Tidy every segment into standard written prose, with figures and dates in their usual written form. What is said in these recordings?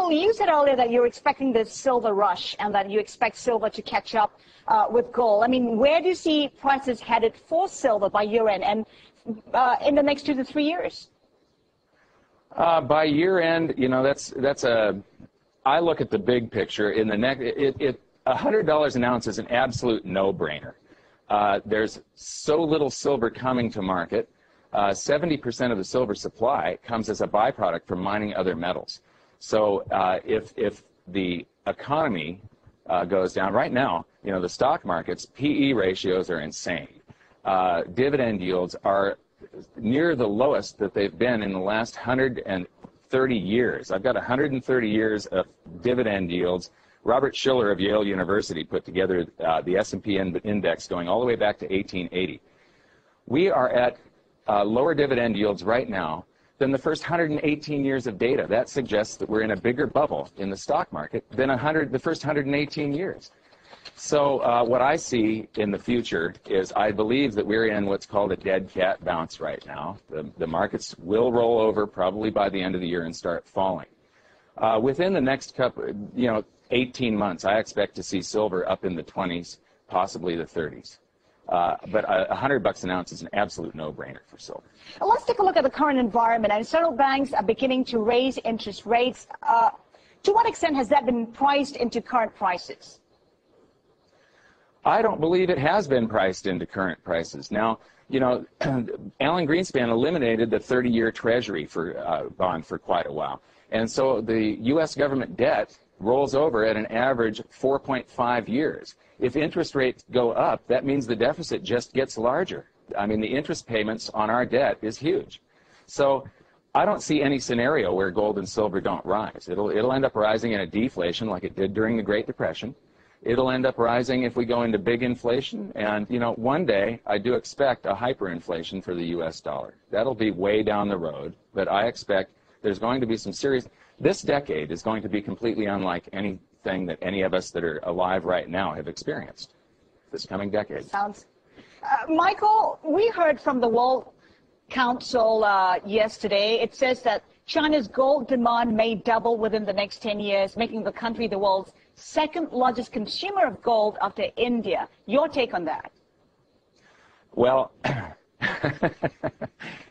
Michael, you said earlier that you're expecting this silver rush and that you expect silver to catch up with gold. I mean, where do you see prices headed for silver by year end and in the next 2 to 3 years? By year end, you know, I look at the big picture. In the next, $100 an ounce is an absolute no-brainer. There's so little silver coming to market. 70% of the silver supply comes as a byproduct from mining other metals. So if the economy goes down, right now, you know, the stock market's PE ratios are insane. Dividend yields are near the lowest that they've been in the last 130 years. I've got 130 years of dividend yields. Robert Shiller of Yale University put together the S&P index going all the way back to 1880. We are at lower dividend yields right now than the first 118 years of data. That suggests that we're in a bigger bubble in the stock market than the first 118 years. So what I see in the future is I believe that we're in what's called a dead cat bounce right now. The markets will roll over probably by the end of the year and start falling. Within the next 18 months, I expect to see silver up in the 20s, possibly the 30s. But $100 an ounce is an absolute no-brainer for silver. Let's take a look at the current environment. And central banks are beginning to raise interest rates. To what extent has that been priced into current prices? I don't believe it has been priced into current prices. Now, you know, Alan Greenspan eliminated the 30-year Treasury bond for quite a while. And so the U.S. government debt rolls over at an average 4.5 years. If interest rates go up, that means the deficit just gets larger. I mean, the interest payments on our debt is huge. So I don't see any scenario where gold and silver don't rise. It'll end up rising in a deflation like it did during the Great Depression. It'll end up rising if we go into big inflation. And, you know, one day I do expect a hyperinflation for the U.S. dollar. That'll be way down the road, but I expect there's going to be some serious. This decade is going to be completely unlike anything that any of us that are alive right now have experienced this coming decade. Sounds. Michael, we heard from the World Council yesterday. It says that China's gold demand may double within the next 10 years, making the country the world's second largest consumer of gold after India. Your take on that? Well,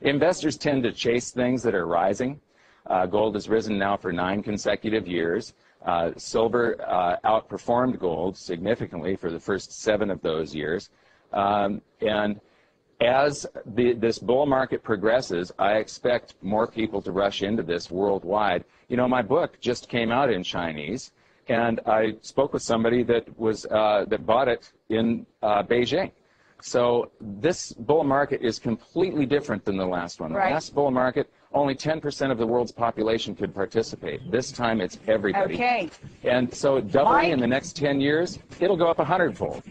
investors tend to chase things that are rising. Gold has risen now for 9 consecutive years. Silver outperformed gold significantly for the first 7 of those years. And as this bull market progresses, I expect more people to rush into this worldwide. You know, my book just came out in Chinese, and I spoke with somebody that bought it in Beijing. So this bull market is completely different than the last one. Right. The last bull market, only 10% of the world's population could participate. This time it's everybody. Okay. And so doubling in the next 10 years, it'll go up 100-fold.